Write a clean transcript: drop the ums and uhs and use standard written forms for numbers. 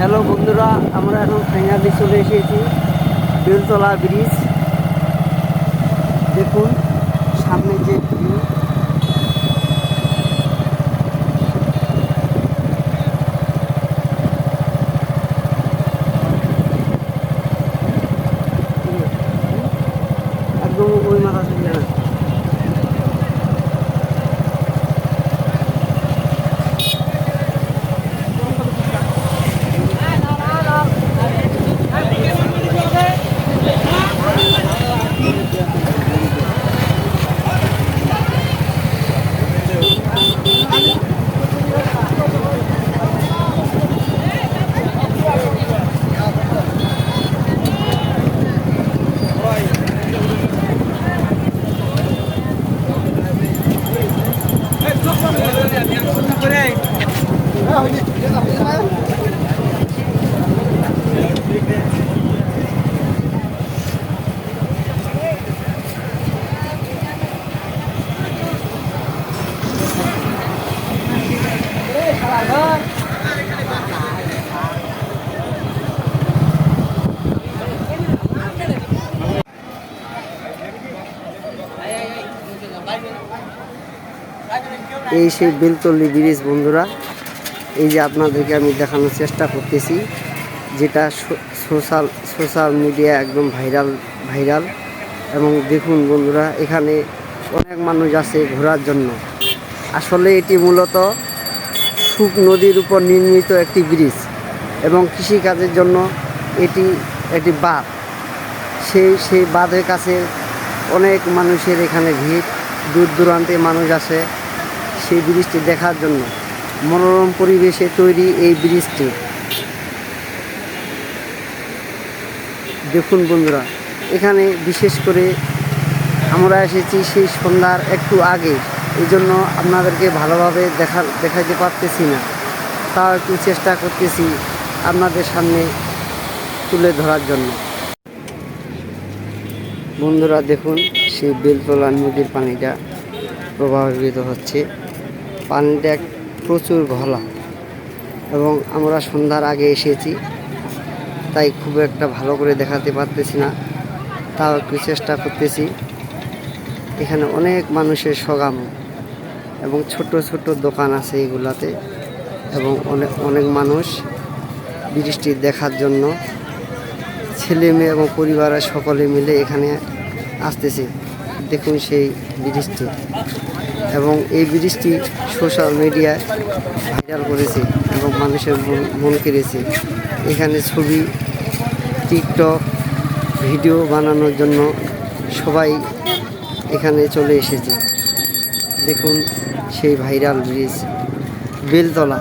Hello বন্ধুরা, আমরা এখন ফাইনালি চলে এসেছি বেলতলা ব্রিজ। দেখুন সামনে যে ভিউ, একদম ওই মাথা থেকে না। এই সেই বেলতলি ব্রিজ বন্ধুরা, এই যে আপনাদেরকে আমি দেখানোর চেষ্টা করতেছি, যেটা সোশ্যাল মিডিয়া একদম ভাইরাল। এবং দেখুন বন্ধুরা, এখানে অনেক মানুষ আছে ঘোরার জন্য। আসলে এটি মূলত সুক নদীর উপর নির্মিত একটি ব্রিজ এবং কৃষিকাজের জন্য এটি একটি বাঁধ। সেই বাঁধের কাছে অনেক মানুষের এখানে ভিড়, দূর দূরান্তে মানুষ আসে সেই ব্রিজটি দেখার জন্য। মনোরম পরিবেশে তৈরি এই ব্রিজটি। দেখুন বন্ধুরা, এখানে বিশেষ করে আমরা এসেছি সেই সন্ধ্যার একটু আগে, এই জন্য আপনাদেরকে ভালোভাবে দেখাতে পারতেছি না, তাও একটু চেষ্টা করতেছি আপনাদের সামনে তুলে ধরার জন্য। বন্ধুরা দেখুন, সেই বেলতলা নদীর পানিটা প্রভাবিত হচ্ছে। পানিটা প্রচুর ঘোলা এবং আমরা সন্ধ্যার আগে এসেছি, তাই খুব একটা ভালো করে দেখাতে পারতেছি না, তাও একটু চেষ্টা করতেছি। এখানে অনেক মানুষের সমাগম এবং ছোট ছোট দোকান আছে এগুলাতে, এবং অনেক মানুষ বৃষ্টি দেখার জন্য ছেলে মেয়ে এবং পরিবারের সকলে মিলে এখানে আসতেছে। দেখুন সেই ব্রিজটি, এবং এই ব্রিজটি সোশ্যাল মিডিয়ায় ভাইরাল করেছে এবং মানুষের মন কেড়েছে। এখানে ছবি, টিকটক ভিডিও বানানোর জন্য সবাই এখানে চলে এসেছে। দেখুন সেই ভাইরাল ব্রিজ বেলতলা।